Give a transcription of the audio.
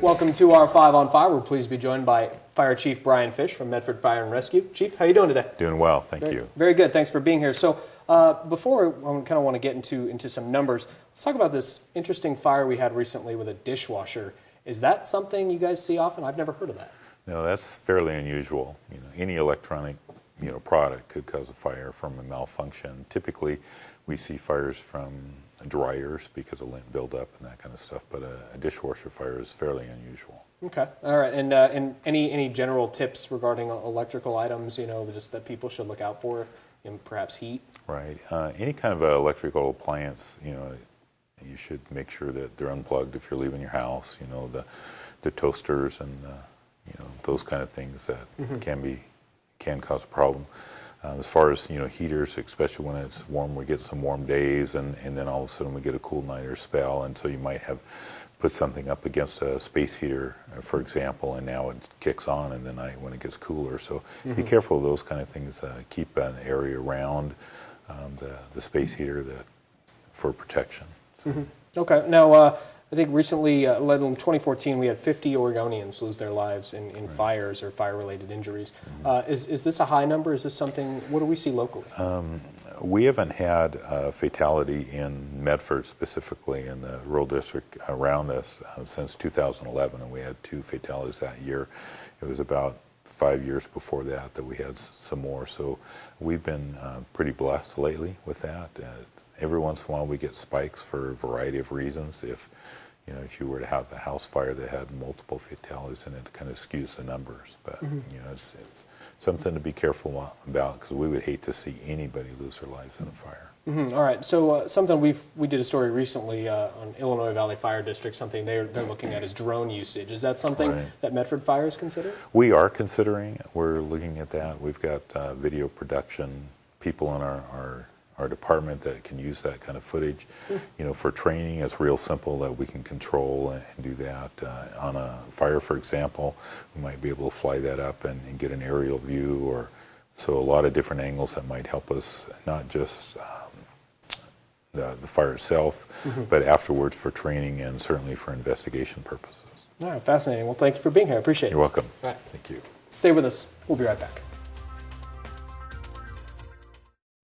Welcome to our 5 on 5. We're pleased to be joined by Fire Chief Brian Fish from Medford Fire and Rescue. Chief, how are you doing today? Doing well, thank you. Very good. Thanks for being here. So before I kind of want to get into some numbers, let's talk about this interesting fire we had recently with a dishwasher. Is that something you guys see often? I've never heard of that. No, that's fairly unusual. Any electronic product could cause a fire from a malfunction. Typically, we see fires from dryers because of lint buildup and that kind of stuff, but a dishwasher fire is fairly unusual. Okay, all right. And any general tips regarding electrical items, just that people should look out for, perhaps heat? Right. Any kind of electrical appliance, you should make sure that they're unplugged if you're leaving your house. The toasters and those kind of things that can cause a problem. As far as heaters, especially when it's warm, we get some warm days, and then all of a sudden we get a cool night or spell, and so you might have put something up against a space heater, for example, and now it kicks on in the night when it gets cooler. So be careful of those kind of things. Keep an area around the space heater for protection. So. Okay. Now, I think recently, in 2014, we had 50 Oregonians lose their lives in fires or fire-related injuries. Is this a high number? Is this something, what do we see locally? We haven't had a fatality in Medford specifically, in the rural district around us, since 2011, and we had 2 fatalities that year. It was about 5 years before that we had some more. So we've been pretty blessed lately with that. Every once in a while we get spikes for a variety of reasons. If you were to have the house fire that had multiple fatalities in it, it kind of skews the numbers. But it's something to be careful about, because we would hate to see anybody lose their lives in a fire. All right. So something we did a story recently on Illinois Valley Fire District. Something they're looking at is drone usage. Is that something that Medford Fire is considering? We are considering. We're looking at that. We've got video production people in our department that can use that kind of footage. For training, it's real simple that we can control and do that. On a fire, for example, we might be able to fly that up and get an aerial view, so a lot of different angles that might help us, not just the fire itself, but afterwards for training and certainly for investigation purposes. All right, fascinating. Well, thank you for being here. I appreciate it. You're welcome. All right. Thank you. Stay with us. We'll be right back.